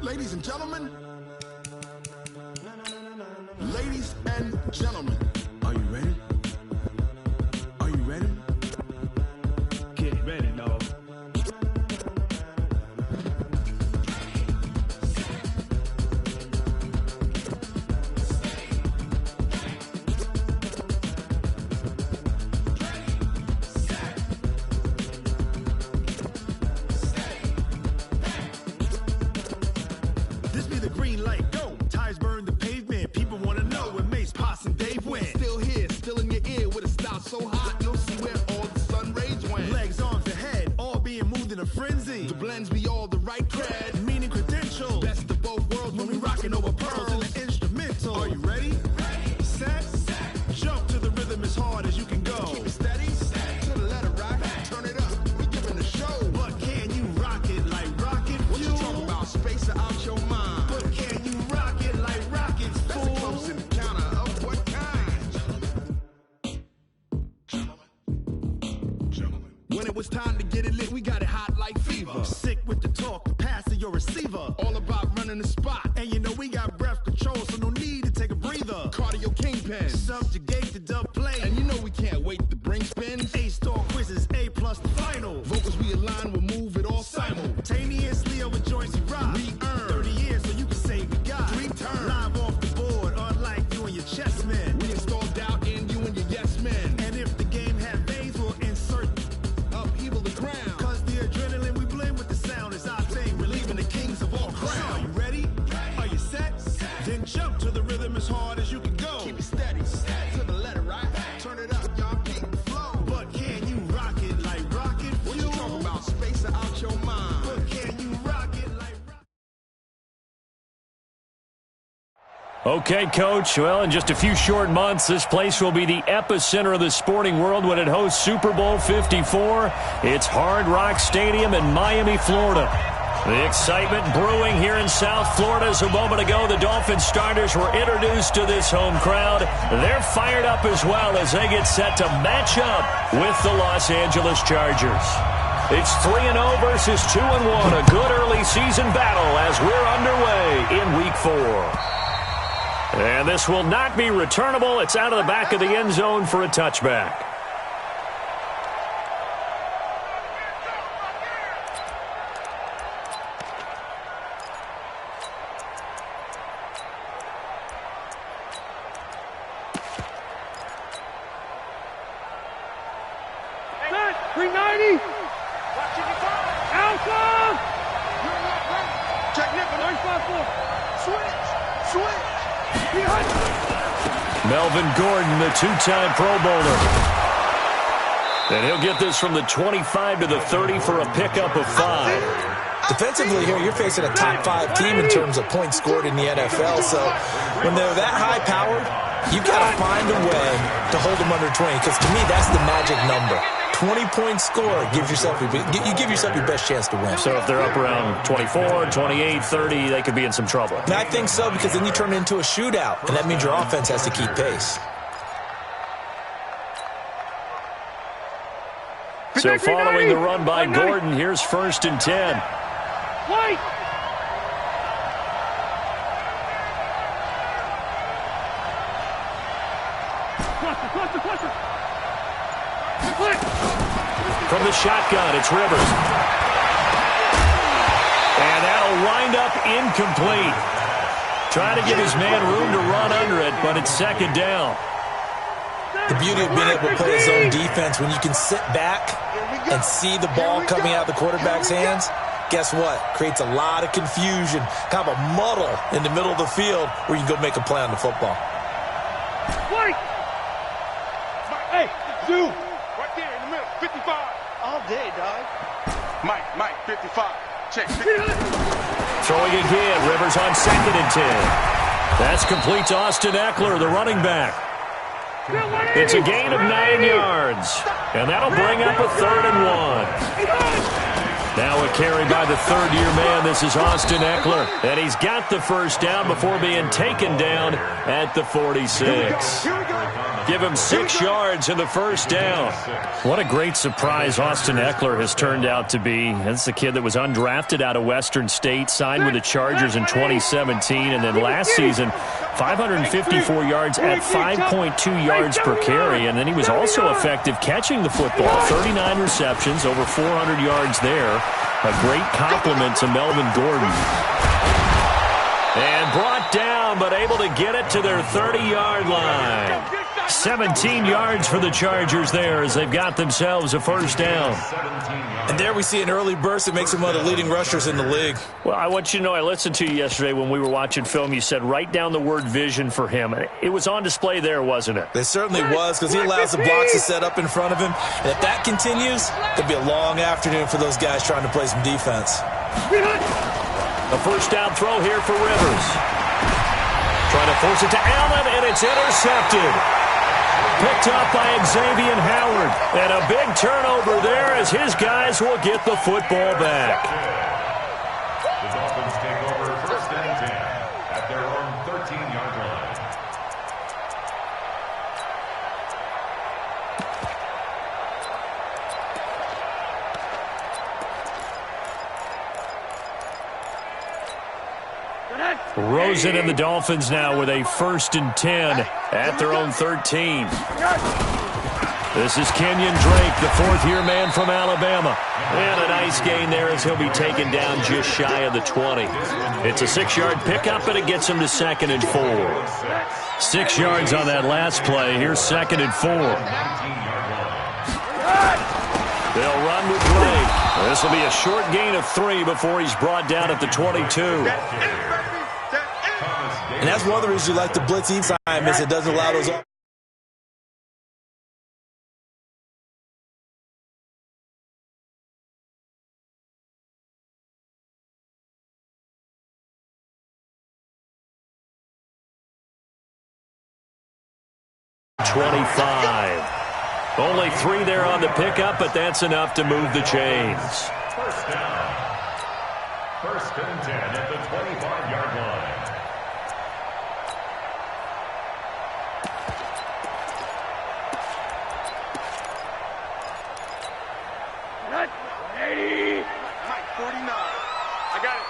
Ladies and gentlemen, ladies and gentlemen, are you ready? Are you ready? Get ready, dog. This be the green light, go. Tires burn the pavement. People want to know where Mace, Poss, and Dave went. Still here, still in your ear with a style so hot, you'll see where all the sun rays went. Legs, arms, and head, all being moved in a frenzy. The blends be all the right cred, meaning credentials. Best of both worlds when we rocking over pearls in the instrumental. Are you ready? Ready. Set. Jump to the rhythm as hard as you can go. Keep it steady. To the letter right. Turn it up. We giving the show. But can you rock it like rocket fuel? What you talking about? Space out your mind. But can you rock it like rockets, fool? That's a close encounter of what kind? Gentlemen. When it was time to get it lit, we got it hot like fever. Sick with the talk, the pass to your receiver. All about running the spot. And you know we got breath control, so no need to take a breather. Cardio kingpin. Subjugate the dub play. And you know we can't wait to bring spins. A-star quizzes, A+ the final. Vocals we align, we'll move it all simultaneously over joints we rock. We earn 30 years so you can say we got 3 turns. Live off the board, unlike you and your chess men. We install doubt in you and your yes men. And if the game had veins, we'll insert upheaval the ground. Cause the adrenaline we blend with the sound is our thing. Relieving the kings of all crowns. So are you ready? Are you set? Then jump to the rhythm as hard as you can go. Keep it steady. To the letter right. Turn it up, y'all keep the flow. But can you rock it like rocket fuel? What you talking about? Space out your mind. But can you rock it like rocket? Okay, Coach. Well, in just a few short months, this place will be the epicenter of the sporting world when it hosts Super Bowl 54. It's Hard Rock Stadium in Miami, Florida. The excitement brewing here in South Florida as a moment ago the Dolphins starters were introduced to this home crowd. They're fired up as well as they get set to match up with the Los Angeles Chargers. It's 3-0 versus 2-1, a good early season battle as we're underway in Week 4. And this will not be returnable. It's out of the back of the end zone for a touchback. Set. 390. Outside. Check nickel. 954. Switch. Melvin Gordon, the two-time Pro Bowler. And he'll get this from the 25 to the 30 for a pickup of 5. Defensively here, you're facing a top 5 team in terms of points scored in the NFL. So when they're that high-powered, you've got to find a way to hold them under 20. Because to me, that's the magic number. 20-point score gives yourself you give yourself your best chance to win. So if they're up around 24, 28, 30, they could be in some trouble. And I think so, because then you turn it into a shootout, and that means your offense has to keep pace. So following the run by Gordon, here's 1st and 10. White. Cluster. From the shotgun, it's Rivers. And that'll wind up incomplete. Trying to give his man room to run under it, but it's 2nd down. The beauty of being able to play zone defense, when you can sit back and see the ball coming out of the quarterback's hands, guess what? Creates a lot of confusion, kind of a muddle in the middle of the field where you can go make a play on the football. White. Hey, Zoo. Right there in the middle. 55. All day, dog. Mike, 55. Check. Throwing again, Rivers on 2nd and 10. That's complete to Austin Eckler, the running back. It's a gain of 9 yards, and that'll bring up a 3rd and 1. Now a carry by the third-year man. This is Austin Eckler, and he's got the first down before being taken down at the 46. Here we go. Give him 6 yards in the first down. What a great surprise Austin Eckler has turned out to be. That's the kid that was undrafted out of Western State, signed with the Chargers in 2017, and then last season, 554 yards at 5.2 yards per carry, and then he was also effective catching the football. 39 receptions, over 400 yards there. A great compliment to Melvin Gordon. And brought down, but able to get it to their 30-yard line. 17 yards for the Chargers there as they've got themselves a first down. And there we see an early burst that makes him one of the leading rushers in the league. Well, I want you to know, I listened to you yesterday when we were watching film. You said write down the word vision for him. It was on display there, wasn't it? It certainly was, because he allows the blocks to set up in front of him. And if that continues, it'll be a long afternoon for those guys trying to play some defense. A first down throw here for Rivers. Trying to force it to Allen, and it's intercepted. Picked up by Xavier Howard. And a big turnover there as his guys will get the football back. The Dolphins take over first and 10 at their own 13-yard line. Rosen and the Dolphins now with a first and 10 at their own 13. This is Kenyon Drake, the fourth-year man from Alabama. And a nice gain there as he'll be taken down just shy of the 20. It's a 6-yard pickup, and it gets him to 2nd and 4. 6 yards on that last play. Here's 2nd and 4. They'll run with Drake. This will be a short gain of 3 before he's brought down at the 22. And that's one of the reasons you like the blitz each time, is it doesn't allow those... Only 3 there on the pickup, but that's enough to move the chains. First down. First and 10 at the 25-yard line. Mike, 49. I got it.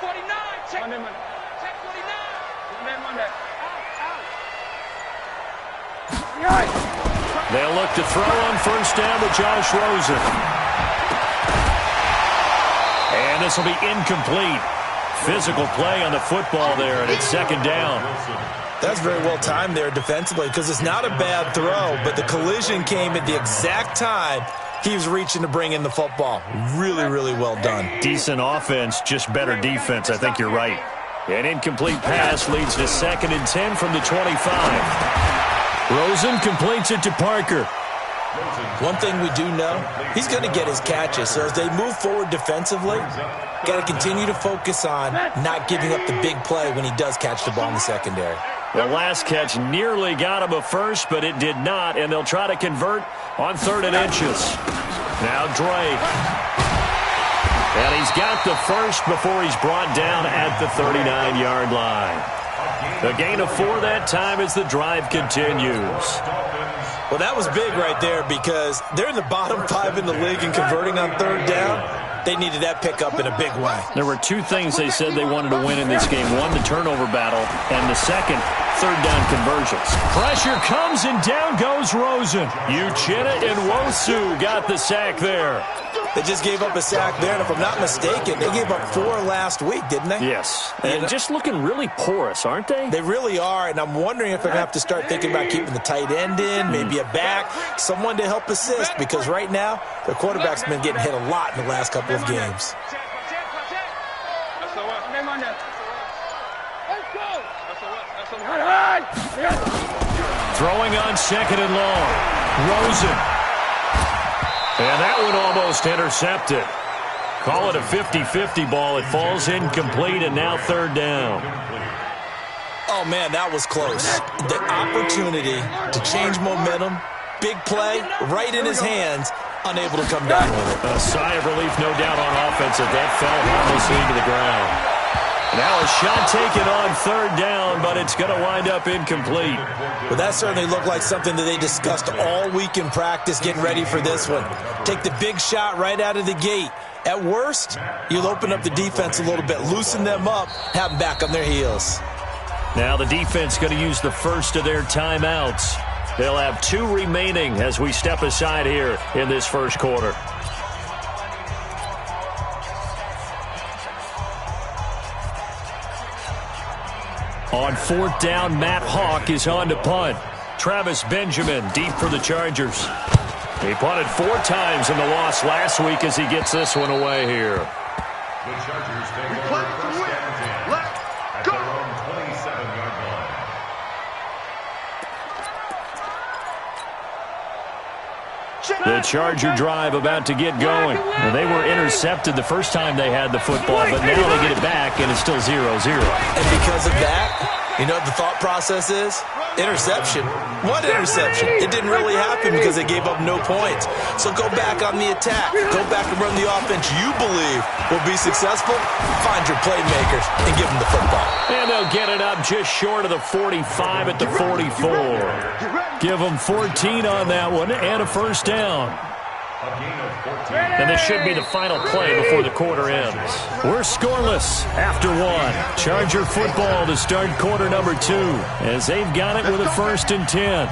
49. Check. Check 49. They'll look to throw on first down with Josh Rosen. And this will be incomplete. Physical play on the football there, and it's 2nd down. That's very well timed there defensively, because it's not a bad throw, but the collision came at the exact time he was reaching to bring in the football. Really, really well done. Decent offense, just better defense. I think you're right. An incomplete pass leads to 2nd and 10 from the 25. Rosen completes it to Parker. One thing we do know, he's going to get his catches. So as they move forward defensively, got to continue to focus on not giving up the big play when he does catch the ball in the secondary. The last catch nearly got him a first, but it did not, and they'll try to convert on 3rd and inches. Now Drake. And he's got the first before he's brought down at the 39-yard line. A gain of 4 that time as the drive continues. Well, that was big right there, because they're in the bottom 5 in the league in converting on 3rd down. They needed that pickup in a big way. There were 2 things they said they wanted to win in this game. One, the turnover battle, and the second, 3rd down conversions. Pressure comes, and down goes Rosen. Uchenna and Nwosu got the sack there. They just gave up a sack there, and if I'm not mistaken, they gave up 4 last week, didn't they? Yes. And just looking really porous, aren't they? They really are, and I'm wondering if they're going to have to start thinking about keeping the tight end in, maybe a back, someone to help assist, because right now, their quarterback's been getting hit a lot in the last couple of games. Throwing on 2nd and long. Rosen. And that one almost intercepted. Call it a 50-50 ball. It falls incomplete, and now 3rd down. Oh, man, that was close. The opportunity to change momentum, big play, right in his hands, unable to come down with it. A sigh of relief, no doubt, on offense as that fell harmlessly to the ground. Now a shot taken on third down, but it's going to wind up incomplete. Well, that certainly looked like something that they discussed all week in practice getting ready for this one. Take the big shot right out of the gate. At worst, you'll open up the defense a little bit, loosen them up, have them back on their heels. Now the defense going to use the first of their timeouts. They'll have 2 remaining as we step aside here in this first quarter. On fourth down, Matt Hawk is on to punt. Travis Benjamin deep for the Chargers. He punted 4 times in the loss last week as he gets this one away here. The Chargers take over first and 10 at their own 27-yard line. The Charger drive about to get going. Well, they were intercepted the first time they had the football, but now they get it back, and it's still 0-0. And because of that, you know what the thought process is? Interception. One interception. It didn't really happen because they gave up no points. So go back on the attack. Go back and run the offense you believe will be successful. Find your playmakers and give them the football. And they'll get it up just short of the 45 at the 44. Give them 14 on that one and a first down. And this should be the final play before the quarter ends. We're scoreless after 1. Charger football to start quarter number 2 as they've got it with a 1st and 10.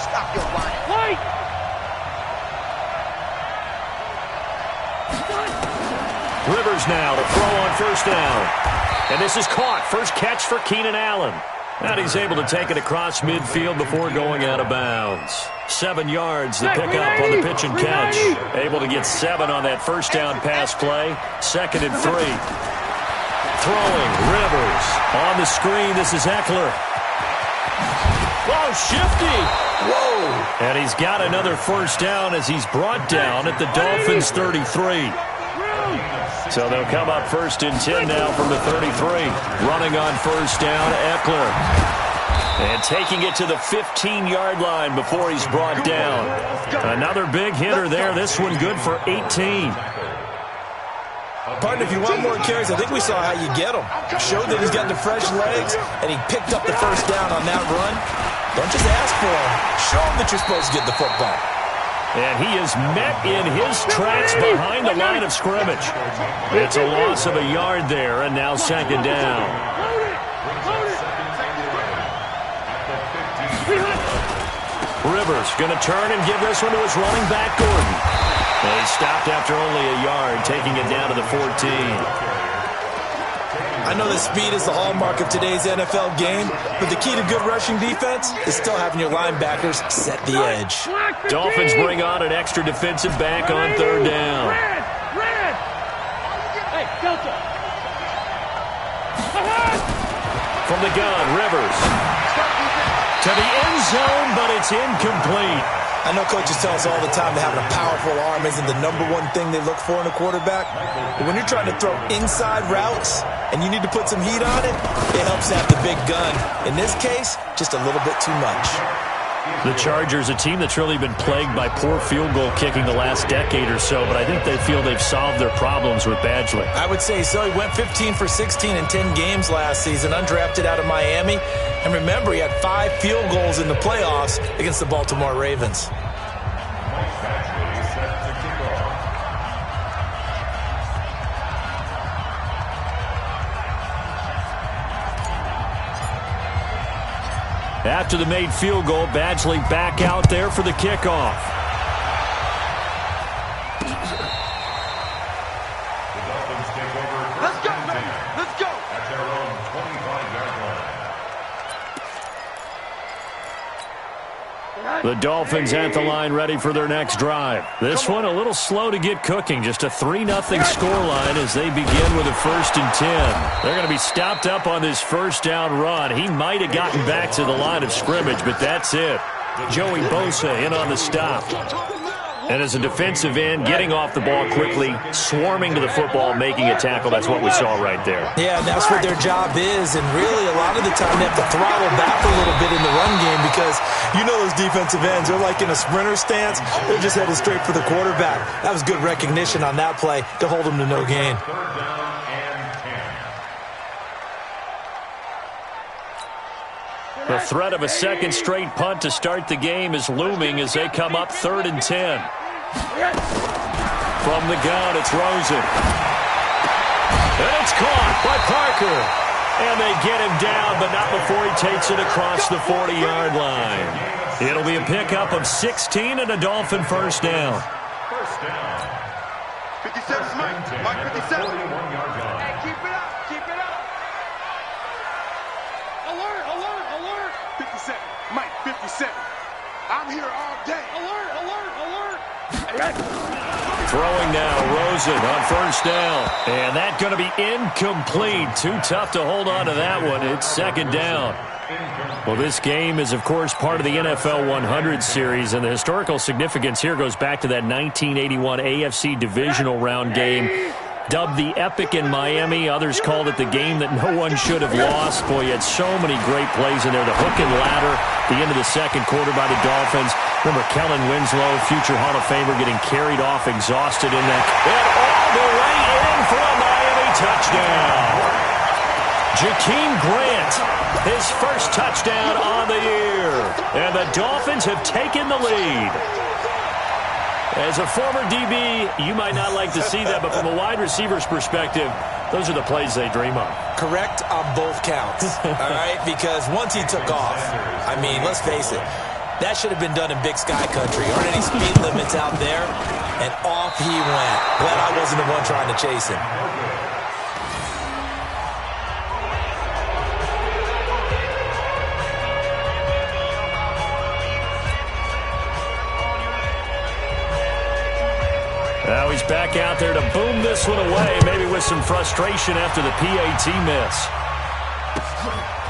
Stop your line. Rivers now to throw on first down. And this is caught. First catch for Keenan Allen. And he's able to take it across midfield before going out of bounds. 7 yards, the pickup on the pitch and catch. Able to get 7 on that first down pass play. 2nd and 3. Throwing, Rivers. On the screen, this is Eckler. Oh, shifty. Whoa. And he's got another first down as he's brought down at the Dolphins' 33. So they'll come up 1st and 10 now from the 33. Running on first down, Eckler. And taking it to the 15-yard line before he's brought down. Another big hitter there. This one good for 18. Partner, if you want more carries, I think we saw how you get them. Showed that he's got the fresh legs, and he picked up the first down on that run. Don't just ask for him. Show him that you're supposed to get the football. And he is met in his tracks behind the line of scrimmage. It's a loss of a yard there, and now 2nd down. Rivers going to turn and give this one to his running back, Gordon. And he stopped after only a yard, taking it down to the 14. I know that speed is the hallmark of today's NFL game, but the key to good rushing defense is still having your linebackers set the edge. Dolphins bring on an extra defensive back on 3rd down. Red! Hey, Delta! From the gun, Rivers. To the end zone, but it's incomplete. I know coaches tell us all the time that having a powerful arm isn't the #1 thing they look for in a quarterback. But when you're trying to throw inside routes and you need to put some heat on it, it helps to have the big gun. In this case, just a little bit too much. The Chargers, a team that's really been plagued by poor field goal kicking the last decade or so, but I think they feel they've solved their problems with Badgley. I would say so. He went 15 for 16 in 10 games last season, undrafted out of Miami. And remember, he had 5 field goals in the playoffs against the Baltimore Ravens. After the made field goal, Badgley back out there for the kickoff. The Dolphins take over first and 10 Let's go! at their own 25-yard line. The Dolphins at the line ready for their next drive. This one a little slow to get cooking. Just a 3-0 scoreline as they begin with a 1st and 10. They're going to be stopped up on this first down run. He might have gotten back to the line of scrimmage, but that's it. Joey Bosa in on the stop. And as a defensive end, getting off the ball quickly, swarming to the football, making a tackle, that's what we saw right there. Yeah, and that's what their job is. And really, a lot of the time, they have to throttle back a little bit in the run game because you know those defensive ends, they're like in a sprinter stance. They're just headed straight for the quarterback. That was good recognition on that play to hold them to no gain. The threat of a second straight punt to start the game is looming as they come up 3rd and 10. From the gun, it's Rosen. And it's caught by Parker. And they get him down, but not before he takes it across the 40-yard line. It'll be a pickup of 16 and a Dolphin first down. 57, Mike 57. Hey, keep it up, keep it up. Alert, alert, alert. 57, Mike 57. I'm here all day. Alert, alert, alert. Throwing now, Rosen on first down. And that's going to be incomplete. Too tough to hold on to that one. It's second down. Well, this game is, of course, part of the NFL 100 series, and the historical significance here goes back to that 1981 AFC divisional round game, dubbed the Epic in Miami. Others called it the game that no one should have lost. Boy, you had so many great plays in there. The hook and ladder, the end of the second quarter by the Dolphins. Remember Kellen Winslow, future Hall of Famer, getting carried off, exhausted in that. And all the way in for a Miami touchdown. Jakeem Grant, his first touchdown on the year. And the Dolphins have taken the lead. As a former DB, you might not like to see that, but from a wide receiver's perspective, those are the plays they dream of. Correct on both counts, all right? Because once he took off, I mean, let's face it, that should have been done in Big Sky Country. Aren't any speed limits out there? And off he went. Glad I wasn't the one trying to chase him. Now he's back out there to boom this one away, maybe with some frustration after the PAT miss.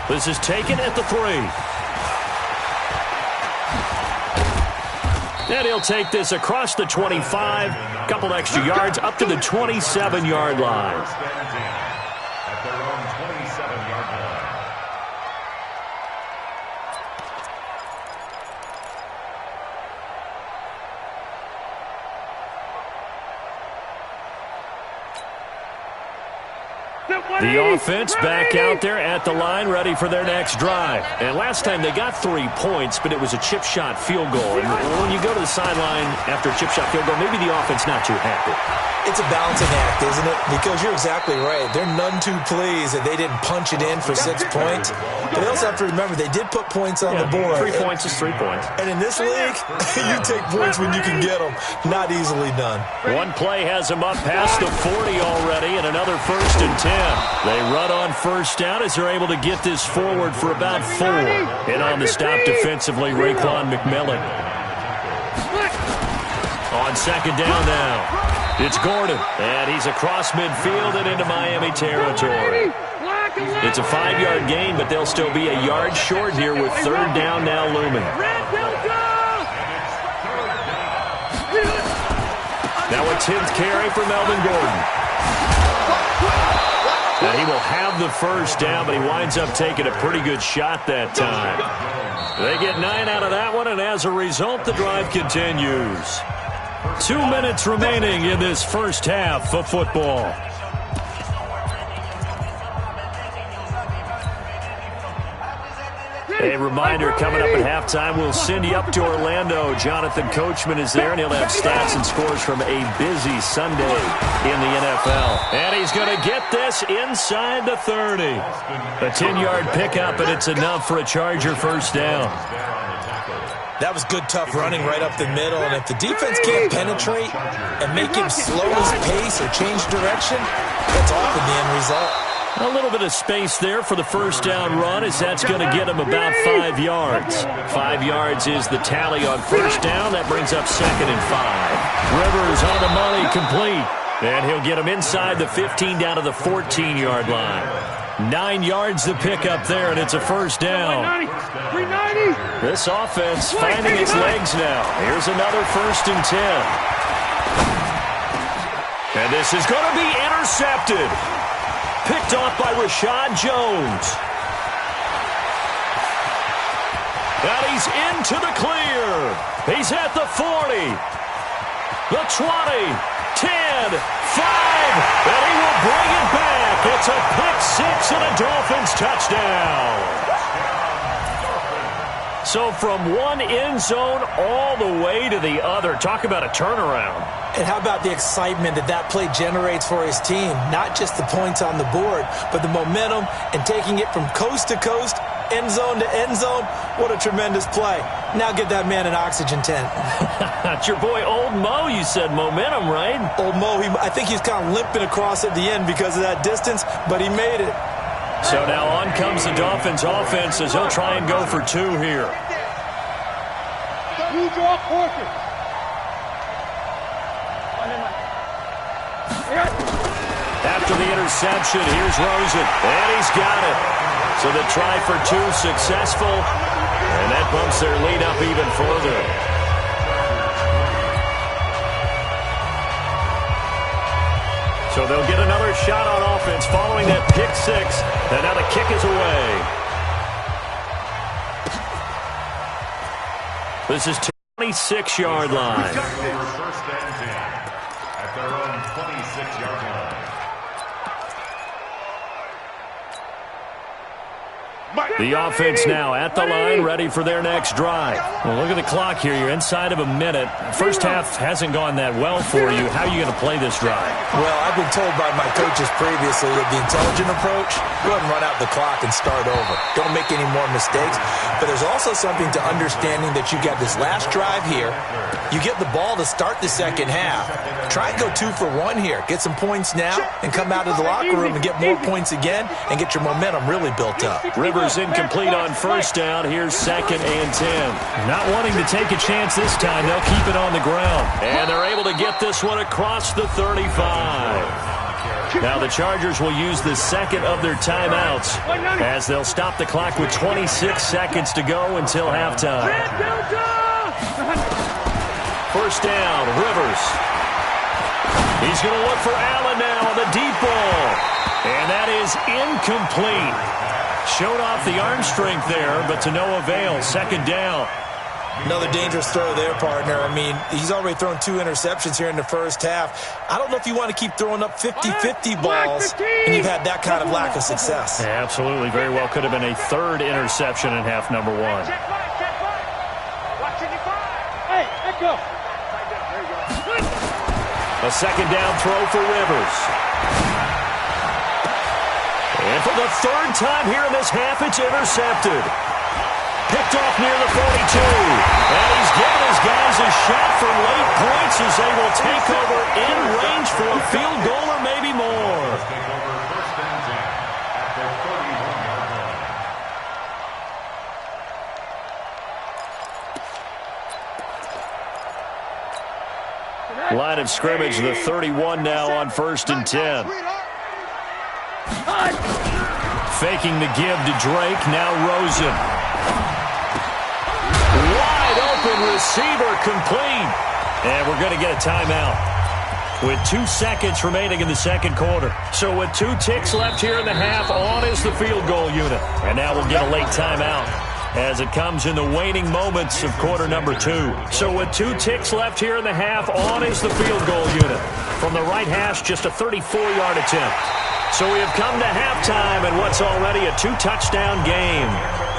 This is taken at the 3. And he'll take this across the 25, couple extra yards, up to the 27-yard line. At their own 27-yard line. The offense back out there at the line, ready for their next drive. And last time they got 3 points, but it was a chip shot field goal. And when you go to the sideline after a chip shot field goal, maybe the offense not too happy. It's a balancing act, isn't it? Because you're exactly right. They're none too pleased that they didn't punch it in for 6 points. But they also have to remember they did put points on the board. 3 points is 3 points. And in this league, you take points when you can get them. Not easily done. One play has them up past the 40 already, and another 1st and 10. They run on first down as they're able to get this forward for about 4. And on the stop defensively, Raekwon McMillan. On second down now. It's Gordon, and he's across midfield and into Miami territory. It's a 5-yard gain, but they'll still be a yard short here with 3rd down now looming. Now a 10th carry for Melvin Gordon. And he will have the first down, but he winds up taking a pretty good shot that time. They get 9 out of that one, and as a result, the drive continues. 2 minutes remaining in this first half of football. A reminder, coming up at halftime, we'll send you up to Orlando. Jonathan Coachman is there, and he'll have stats and scores from a busy Sunday in the NFL. And he's going to get this inside the 30. A 10-yard pickup, and it's enough for a Charger first down. That was good, tough running right up the middle. And if the defense can't penetrate and make him slow his pace or change direction, that's often the end result. A little bit of space there for the first down run, as that's going to get him about 5 yards. 5 yards is the tally on first down. That brings up 2nd and 5. Rivers on the money, complete. And he'll get him inside the 15 down to the 14-yard line. 9 yards to pick up there, and it's a first down. 390. This offense finding its legs now. Here's another 1st and 10. And this is going to be intercepted. Picked off by Rashad Jones. And he's into the clear. He's at the 40, the 20, 10, 5, and he will bring it back. It's a pick-6 and a Dolphins touchdown. So from one end zone all the way to the other. Talk about a turnaround. And how about the excitement that play generates for his team? Not just the points on the board, but the momentum and taking it from coast to coast, end zone to end zone. What a tremendous play. Now get that man an oxygen tent. That's your boy Old Mo. You said momentum, right? Old Mo, I think he's kind of limping across at the end because of that distance, but he made it. So now on comes the Dolphins offense as he'll try and go for 2 here. You draw quarter. After the interception, here's Rosen, and he's got it. So the try for 2 successful, and that bumps their lead up even further. So they'll get another shot on offense following that pick-6, and now the kick is away. This is 26-yard line. First and 10 at their own 26-yard line. The offense now at the line, ready for their next drive. Well, look at the clock here. You're inside of a minute. First half hasn't gone that well for you. How are you going to play this drive? Well, I've been told by my coaches previously that the intelligent approach, go ahead and run out the clock and start over. Don't make any more mistakes. But there's also something to understanding that you got this last drive here. You get the ball to start the second half. Try and go 2 for 1 here. Get some points now and come out of the locker room and get more points again and get your momentum really built up. Rivers incomplete on first down. Here's 2nd and 10. Not wanting to take a chance this time. They'll keep it on the ground. And they're able to get this one across the 35. Now the Chargers will use the second of their timeouts as they'll stop the clock with 26 seconds to go until halftime. First down, Rivers. He's going to look for Allen now on the deep ball. And that is incomplete. Showed off the arm strength there, but to no avail. 2nd down. Another dangerous throw there, partner. I mean, he's already thrown 2 interceptions here in the first half. I don't know if you want to keep throwing up 50-50 balls, and you've had that kind of lack of success. Yeah, absolutely. Very well could have been a 3rd interception in half number 1. Hey, let go. A 2nd down throw for Rivers. And for the 3rd time here in this half, it's intercepted. Picked off near the 42. And he's giving his guys a shot for late points as they will take over in range for a field goal or maybe more. Take over 1st and 10 at their 31-yard line. Line of scrimmage, the 31 now on 1st and 10. Faking the give to Drake, now Rosen. Wide open receiver complete. And we're going to get a timeout with 2 seconds remaining in the 2nd quarter. So with 2 ticks left here in the half, on is the field goal unit. And now we'll get a late timeout as it comes in the waning moments of quarter number 2. So with 2 ticks left here in the half, on is the field goal unit. From the right hash, just a 34-yard attempt. So we have come to halftime in what's already a 2-touchdown game.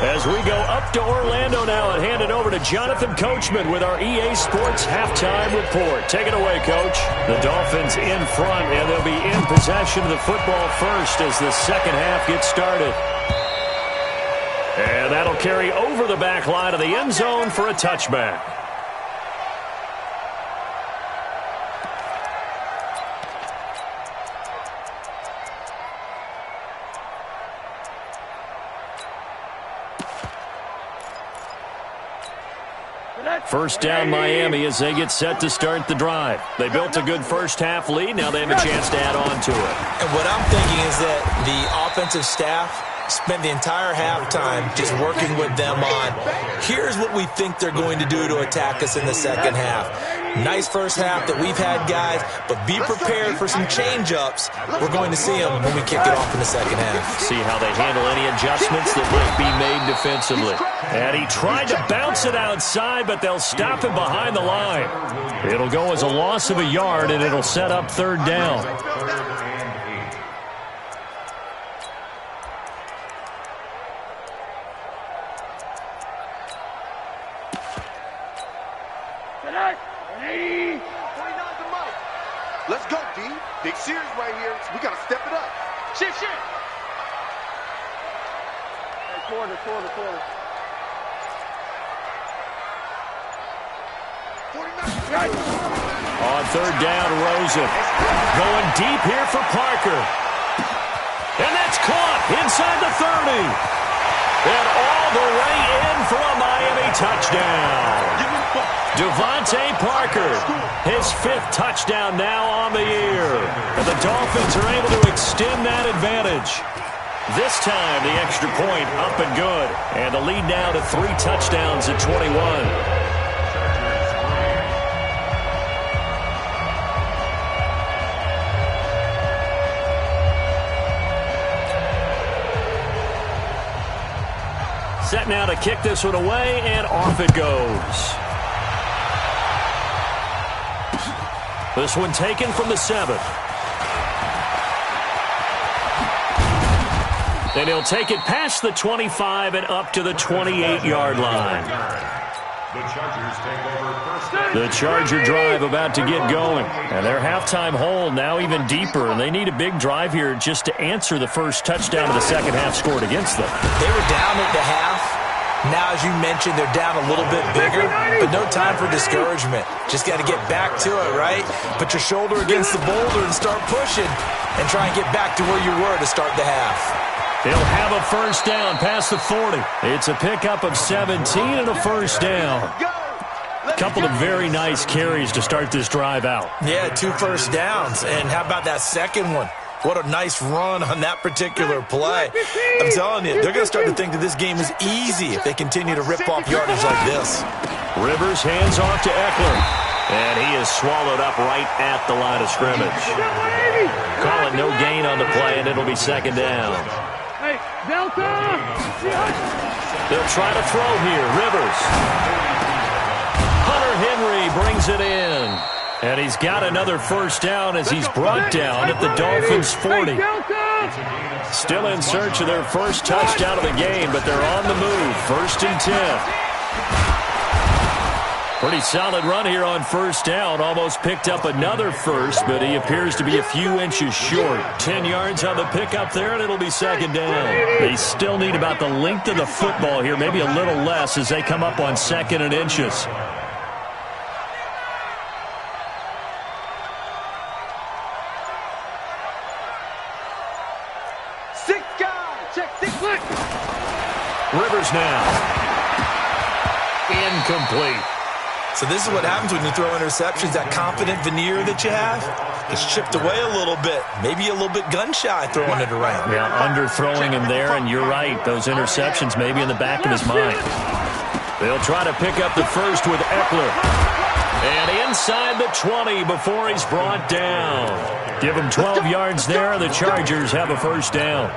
As we go up to Orlando now and hand it over to Jonathan Coachman with our EA Sports Halftime Report. Take it away, Coach. The Dolphins in front, and they'll be in possession of the football first as the second half gets started. And that'll carry over the back line of the end zone for a touchback. First down Miami as they get set to start the drive. They built a good first-half lead. Now they have a chance to add on to it. And what I'm thinking is that the offensive staff spent the entire halftime just working with them on, here's what we think they're going to do to attack us in the second half. Nice first half that we've had, guys, but be prepared for some change-ups. We're going to see them when we kick it off in the second half. See how they handle any adjustments that might be made defensively. And he tried to bounce it outside, but they'll stop him behind the line. It'll go as a loss of a yard, and it'll set up third down. Let's go, D. Big series right here. We got to step it up. Shift. Hey, quarter. On third down, Rosen. Going deep here for Parker. And that's caught inside the 30. And all the way in for a Miami touchdown. Devontae Parker, his 5th touchdown now on the year. And the Dolphins are able to extend that advantage. This time, the extra point up and good. And the lead now to 3 touchdowns at 21. Set now to kick this one away, and off it goes. This one taken from the 7. And he'll take it past the 25 and up to the 28-yard line. The Charger drive about to get going. And their halftime hole now even deeper, and they need a big drive here just to answer the first touchdown of the second half scored against them. They were down at the half. Now, as you mentioned, they're down a little bit bigger, but no time for discouragement. Just got to get back to it, right? Put your shoulder against the boulder and start pushing and try and get back to where you were to start the half. He'll have a first down past the 40. It's a pickup of 17 and a first down. A couple of very nice carries to start this drive out. Yeah, 2 first downs. And how about that second one? What a nice run on that particular play. I'm telling you, they're going to start to think that this game is easy if they continue to rip off yardage like this. Rivers hands off to Eckler. And he is swallowed up right at the line of scrimmage. Call it no gain on the play, and it'll be second down. Hey, Delta! They'll try to throw here. Rivers. Hunter Henry brings it in. And he's got another first down as he's brought down at the Dolphins' 40. Still in search of their first touchdown of the game, but they're on the move. 1st and 10. Pretty solid run here on first down. Almost picked up another first, but he appears to be a few inches short. 10 yards on the pickup there, and it'll be second down. They still need about the length of the football here, maybe a little less as they come up on 2nd and inches. Rivers now. Incomplete. So this is what happens when you throw interceptions. That confident veneer that you have is chipped away a little bit. Maybe a little bit gun-shy throwing it around. Yeah, underthrowing him there, and you're right. Those interceptions may be in the back of his mind. They'll try to pick up the first with Eckler. And inside the 20 before he's brought down. Give him 12 yards there. The Chargers have a first down.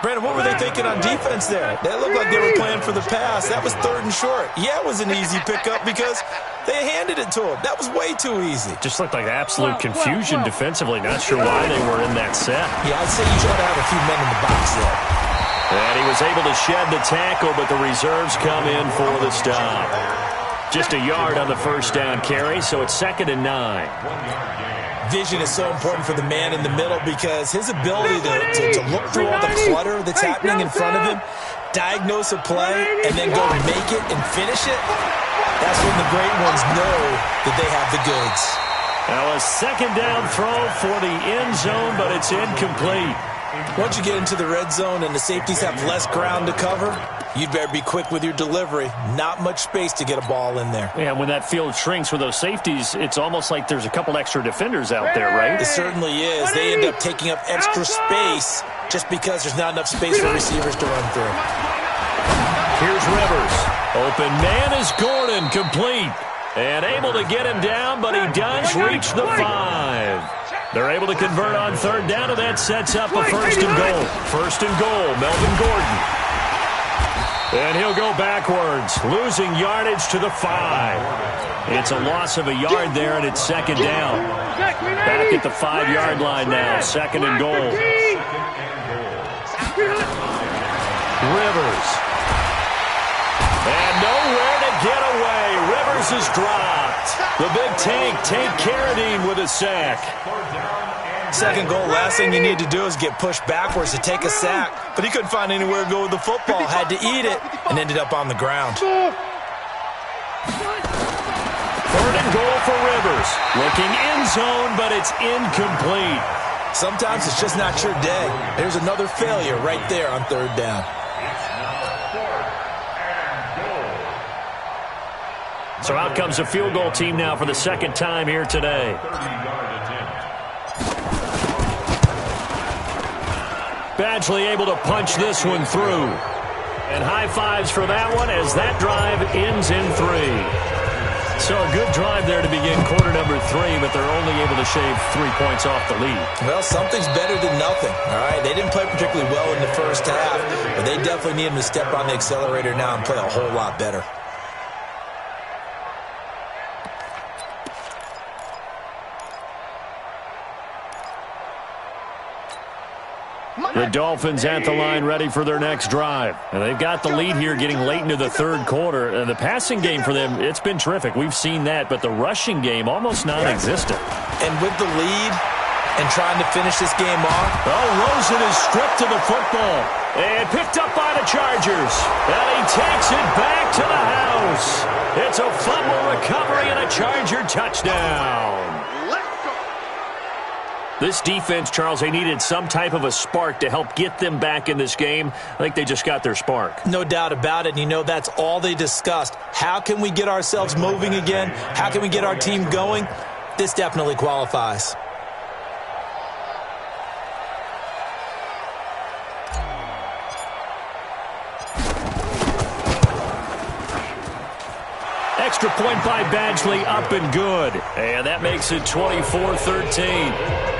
Brandon, what were they thinking on defense there? They looked like they were playing for the pass. That was 3rd and short. Yeah, it was an easy pickup because they handed it to him. That was way too easy. Just looked like absolute confusion defensively. Not sure why they were in that set. Yeah, I'd say you try to have a few men in the box there. And he was able to shed the tackle, but the reserves come in for the stop. Just a yard on the first down carry, so it's 2nd and 9. Vision is so important for the man in the middle because his ability to look through all the clutter that's happening in front of him, diagnose a play, and then go make it and finish it, that's when the great ones know that they have the goods. Now a second down throw for the end zone, but it's incomplete. Once you get into the red zone and the safeties have less ground to cover, you'd better be quick with your delivery. Not much space to get a ball in there. Yeah, when that field shrinks with those safeties, it's almost like there's a couple extra defenders out there, right? It certainly is. They end up taking up extra space just because there's not enough space for receivers to run through. Here's Rivers. Open man is Gordon, complete. And able to get him down, but he does reach the 5. They're able to convert on third down, and that sets up a first and goal. First and goal, Melvin Gordon. And he'll go backwards, losing yardage to the 5. It's a loss of a yard there, and it's second down. Back at the 5-yard line now, second and goal. Rivers. And nowhere to get away. Rivers is dropped. The big Tank Carradine with a sack. Second goal, last thing you need to do is get pushed backwards to take a sack. But he couldn't find anywhere to go with the football, had to eat it, and ended up on the ground. Third and goal for Rivers. Looking end zone, but it's incomplete. Sometimes it's just not your day. There's another failure right there on third down. So out comes a field goal team now for the second time here today. Badgley able to punch this one through. And high fives for that one as that drive ends in 3. So a good drive there to begin quarter number 3, but they're only able to shave 3 points off the lead. Well, something's better than nothing, all right? They didn't play particularly well in the first half, but they definitely need them to step on the accelerator now and play a whole lot better. The Dolphins at the line ready for their next drive. And they've got the lead here getting late into the third quarter. And the passing game for them, it's been terrific. We've seen that, but the rushing game almost non-existent. And with the lead and trying to finish this game off. Oh, Rosen is stripped to the football. And picked up by the Chargers. And he takes it back to the house. It's a fumble recovery and a Charger touchdown. This defense, Charles, they needed some type of a spark to help get them back in this game. I think they just got their spark. No doubt about it. And you know, that's all they discussed. How can we get ourselves moving again? How can we get our team going? This definitely qualifies. Extra point by Badgley, up and good. And that makes it 24-13.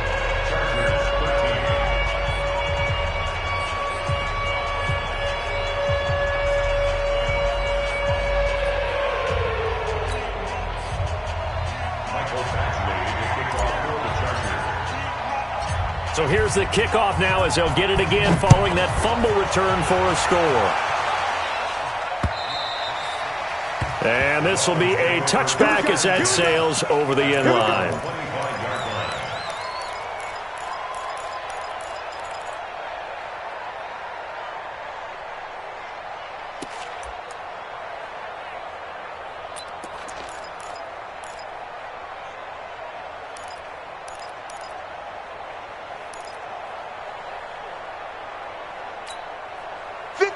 So here's the kickoff now as they'll get it again following that fumble return for a score. And this will be a touchback as that sails over the end line.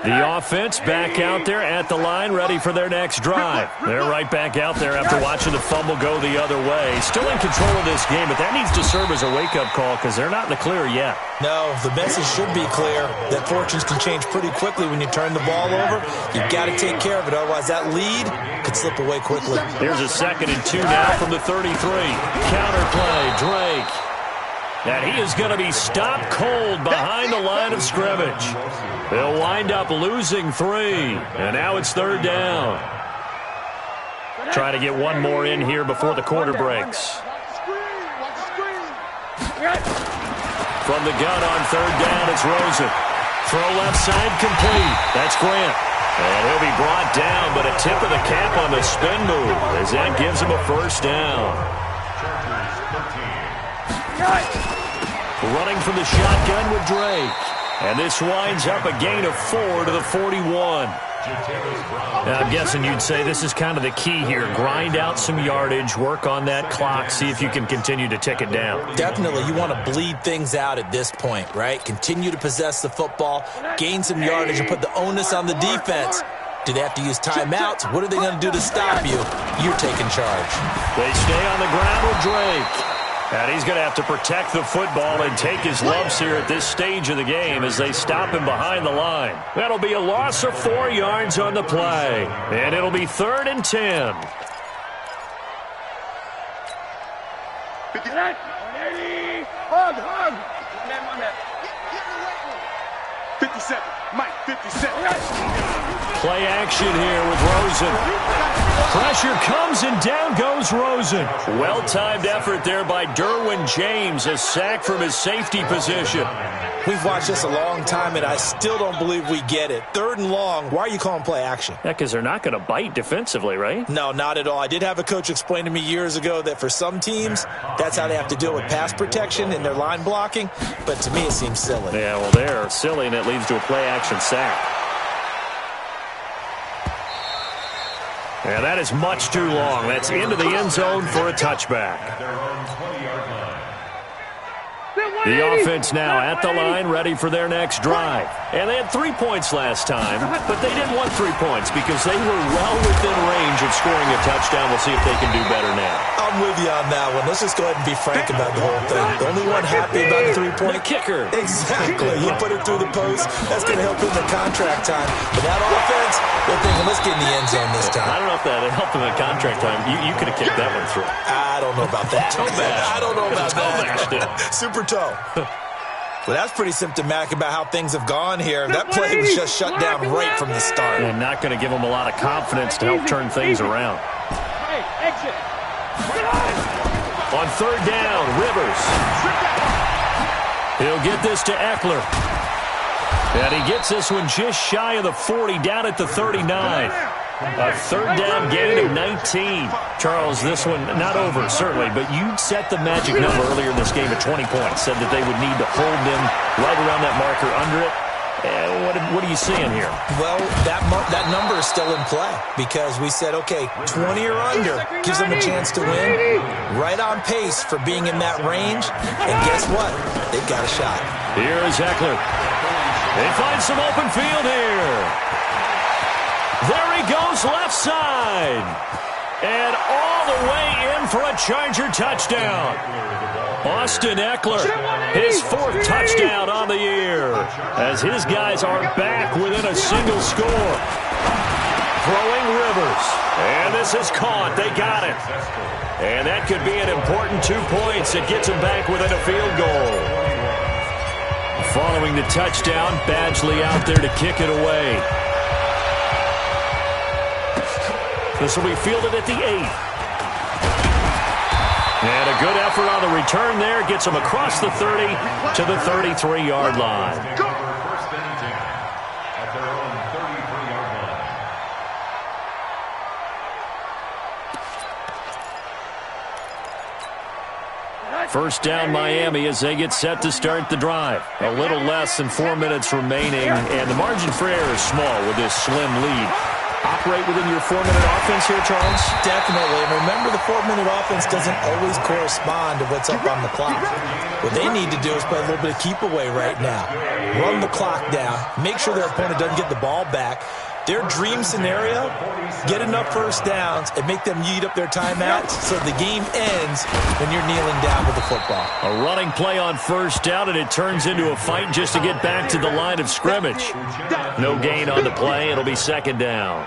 The offense back out there at the line, ready for their next drive. They're right back out there after watching the fumble go the other way. Still in control of this game, but that needs to serve as a wake-up call because they're not in the clear yet. No, the message should be clear that fortunes can change pretty quickly when you turn the ball over. You've got to take care of it, otherwise that lead could slip away quickly. Here's a 2nd and 2 now from the 33. Counterplay, Drake. And he is going to be stopped cold behind the line of scrimmage. They'll wind up losing 3. And now it's third down. Try to get one more in here before the quarter breaks. From the gun on third down, it's Rosen. Throw left side complete. That's Grant. And he'll be brought down, but a tip of the cap on the spin move as that gives him a first down. Running from the shotgun with Drake. And this winds up a gain of 4 to the 41. I'm guessing you'd say this is kind of the key here. Grind out some yardage, work on that clock, see if you can continue to tick it down. Definitely. You want to bleed things out at this point, right? Continue to possess the football, gain some yardage, and put the onus on the defense. Do they have to use timeouts? What are they going to do to stop you? You're taking charge. They stay on the ground with Drake. And he's going to have to protect the football and take his lumps here at this stage of the game as they stop him behind the line. That'll be a loss of 4 yards on the play. And it'll be 3rd and 10. 59. 180. Hug. 57. Mike, 57. Play action here with Rosen. Pressure comes and down goes Rosen. Well-timed effort there by Derwin James. A sack from his safety position. We've watched this a long time, and I still don't believe we get it. 3rd and long. Why are you calling play action? Yeah, because they're not going to bite defensively, right? No, not at all. I did have a coach explain to me years ago that for some teams, that's how they have to deal with pass protection and their line blocking. But to me, it seems silly. Yeah, well, they're silly, and it leads to a play action sack. Yeah, that is much too long. That's into the end zone for a touchback. The offense now at the line, ready for their next drive. And they had 3 points last time, but they didn't want 3 points because they were well within range of scoring a touchdown. We'll see if they can do better now. I'm with you on that one. Let's just go ahead and be frank about the whole thing. The only one happy about the 3-point the kicker. Exactly. You put it through the post. That's going to help in the contract time. But that offense, they're thinking, let's get in the end zone this time. I don't know if that helped them in contract time. You could have kicked that one through. I don't know about that. I don't know about that. Super toe. Well, that's pretty symptomatic about how things have gone here. That play was just shut down right from the start. And not going to give them a lot of confidence to help turn things around. Hey, exit. On 3rd down, Rivers. He'll get this to Eckler. And he gets this one just shy of the 40, down at the 39. A 3rd down gain of 19. Charles, this one not over, certainly, but you'd set the magic number earlier in this game at 20 points. Said that they would need to hold them right around that marker under it. What are you seeing here? Well, that number is still in play because we said, okay, 20 or under gives them a chance to win. Right on pace for being in that range. And guess what? They've got a shot. Here is Eckler. They find some open field here. There he goes, left side. And all the way in for a Charger touchdown. Austin Eckler, his 4th touchdown on the year, as his guys are back within a single score. Throwing Rivers, and this is caught. They got it. And that could be an important 2 points. It gets them back within a field goal. Following the touchdown, Badgley out there to kick it away. This will be fielded at the 8. And a good effort on the return there. Gets them across the 30 to the 33-yard line. First down Miami as they get set to start the drive. A little less than 4 minutes remaining, and the margin for error is small with this slim lead. Operate within your 4-minute offense here, Charles? Definitely. And remember, the 4-minute offense doesn't always correspond to what's up on the clock. What they need to do is play a little bit of keep away right now. Run the clock down. Make sure their opponent doesn't get the ball back. Their dream scenario, get enough first downs and make them yeet up their timeouts so the game ends when you're kneeling down with the football. A running play on first down, and it turns into a fight just to get back to the line of scrimmage. No gain on the play. It'll be 2nd down.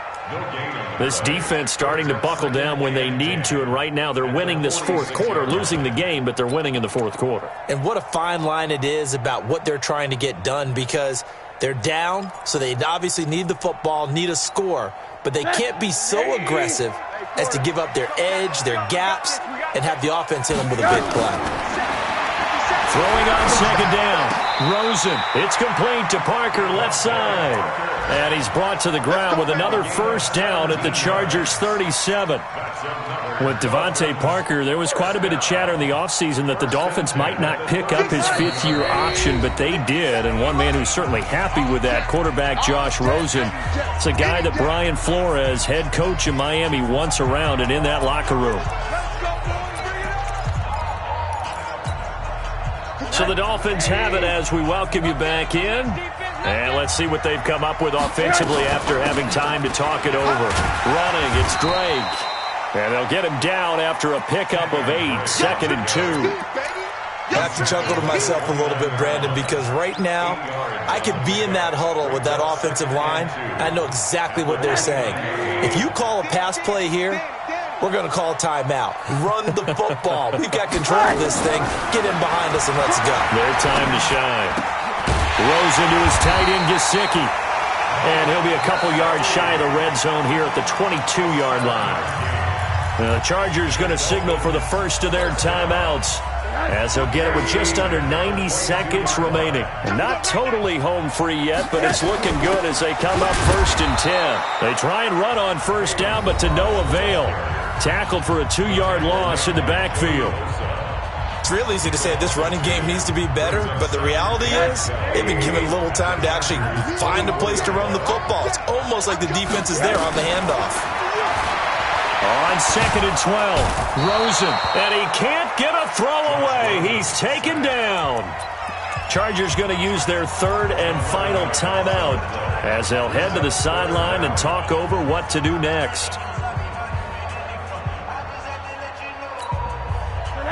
This defense starting to buckle down when they need to, and right now they're winning this 4th quarter, losing the game, but they're winning in the 4th quarter. And what a fine line it is about what they're trying to get done, because they're down, so they obviously need the football, need a score, but they can't be so aggressive as to give up their edge, their gaps, and have the offense hit them with a big play. Throwing on second down. Rosen. It's complete to Parker, left side. And he's brought to the ground with another first down at the Chargers' 37. With Devontae Parker, there was quite a bit of chatter in the offseason that the Dolphins might not pick up his fifth-year option, but they did. And one man who's certainly happy with that, quarterback Josh Rosen. It's a guy that Brian Flores, head coach of Miami, wants around and in that locker room. So the Dolphins have it as we welcome you back in. And let's see what they've come up with offensively after having time to talk it over. Running, it's Drake. And they'll get him down after a pickup of 8, 2nd and 2. I have to chuckle to myself a little bit, Brandon, because right now I could be in that huddle with that offensive line. I know exactly what they're saying. If you call a pass play here, we're going to call a timeout. Run the football. We've got control of this thing. Get in behind us and let's go. Their time to shine. Rosen to his tight end, Gesicki. And he'll be a couple yards shy of the red zone here at the 22-yard line. The Chargers going to signal for the first of their timeouts as they'll get it with just under 90 seconds remaining. And not totally home free yet, but it's looking good as they come up 1st and 10. They try and run on first down, but to no avail. Tackled for a 2-yard loss in the backfield. It's real easy to say this running game needs to be better, but the reality is they've been given little time to actually find a place to run the football. It's almost like the defense is there on the handoff. On 2nd and 12, Rosen, and he can't get a throw away. He's taken down. Chargers going to use their 3rd and final timeout as they'll head to the sideline and talk over what to do next.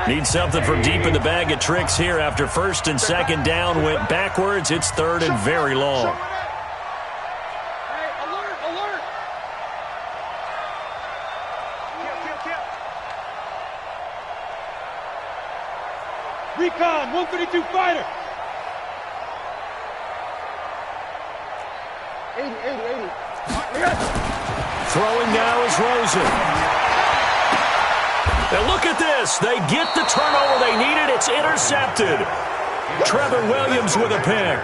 Need something from deep in the bag of tricks here after 1st and 2nd down went backwards. It's 3rd and very long. Recon, 132 fighter. 80. Throwing now is Rosen. And look at this. They get the turnover they needed. It's intercepted. Trevor Williams with a pick.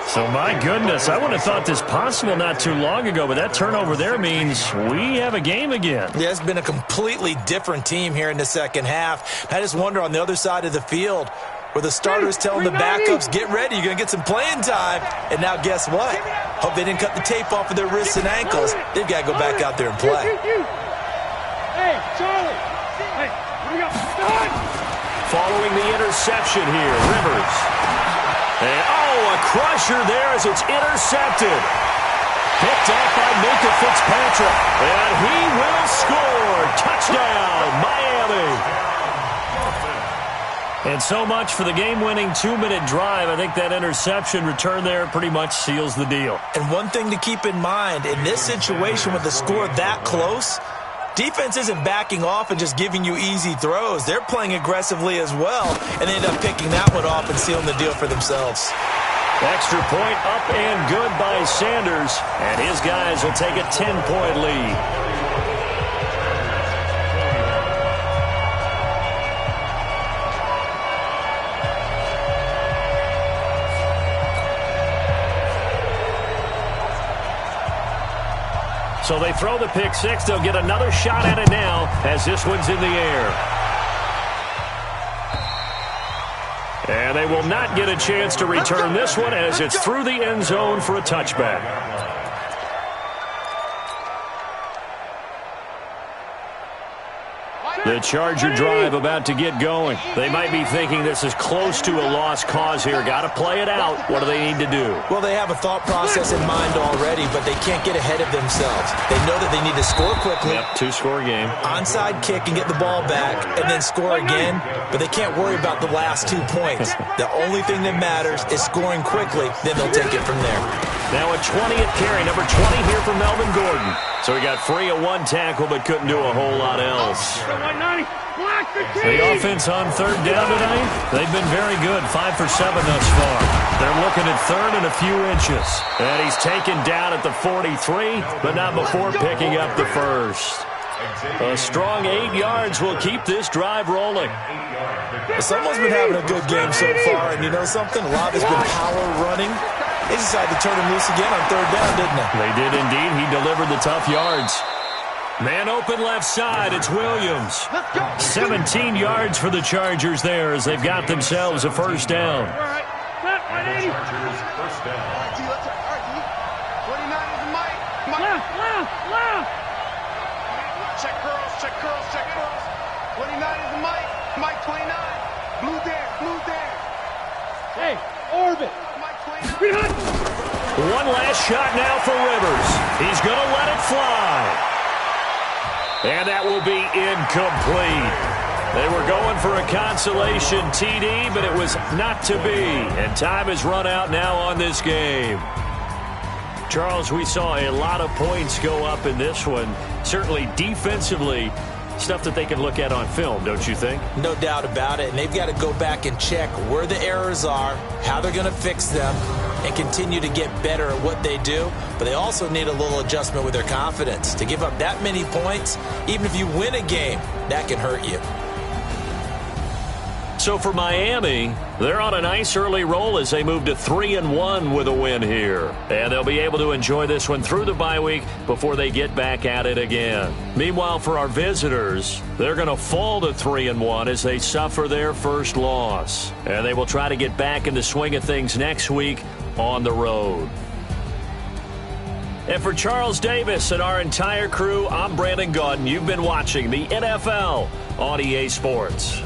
So, my goodness, I wouldn't have thought this possible not too long ago, but that turnover there means we have a game again. Yeah, it's been a completely different team here in the second half. I just wonder on the other side of the field where the starters telling the backups, get ready, you're going to get some playing time. And now guess what? Hope they didn't cut the tape off of their wrists and ankles. They've got to go back out there and play. Hey, Charlie. Hey, what do you got? Following the interception here, Rivers. And, a crusher there as it's intercepted. Picked off by Minka Fitzpatrick. And he will score. Touchdown, Miami. And so much for the game-winning 2-minute drive. I think that interception return there pretty much seals the deal. And one thing to keep in mind, in this situation with the score that close, defense isn't backing off and just giving you easy throws. They're playing aggressively as well, and they end up picking that one off and sealing the deal for themselves. Extra point up and good by Sanders, and his guys will take a 10-point lead. So they throw the pick six. They'll get another shot at it now as this one's in the air. And they will not get a chance to return this one as it's through the end zone for a touchback. The Charger drive about to get going. They might be thinking this is close to a lost cause here. Got to play it out. What do they need to do? Well, they have a thought process in mind already, but they can't get ahead of themselves. They know that they need to score quickly. Yep, two-score game. Onside kick and get the ball back and then score again, but they can't worry about the last 2 points. The only thing that matters is scoring quickly, then they'll take it from there. Now a 20th carry, number 20 here for Melvin Gordon. So he got free of one tackle but couldn't do a whole lot else. The offense on third down tonight, they've been very good, 5 for 7 thus far. They're looking at third and a few inches. And he's taken down at the 43, but not before picking up the first. A strong 8 yards will keep this drive rolling. Someone's been having a good game so far, and you know something? A lot has been power running. They decided to turn him loose again on 3rd down, didn't they? They did indeed. He delivered the tough yards. Man open left side. It's Williams. 17 yards for the Chargers there as they've got themselves a first down. Chargers first down. Check girls, check girls, check girls. 29 is the Mike. Mike 29. Blue there. Hey, Orbit. Mike 29. One last shot now for Rivers. He's going to let it fly. And that will be incomplete. They were going for a consolation TD, but it was not to be. And time has run out now on this game. Charles, we saw a lot of points go up in this one. Certainly defensively, stuff that they can look at on film, don't you think? No doubt about it. And they've got to go back and check where the errors are, how they're going to fix them, and continue to get better at what they do. But they also need a little adjustment with their confidence. To give up that many points, even if you win a game, that can hurt you. So for Miami, they're on a nice early roll as they move to 3-1 with a win here. And they'll be able to enjoy this one through the bye week before they get back at it again. Meanwhile, for our visitors, they're going to fall to 3-1 as they suffer their first loss. And they will try to get back in the swing of things next week on the road. And for Charles Davis and our entire crew, I'm Brandon Gaudin. You've been watching the NFL on EA Sports.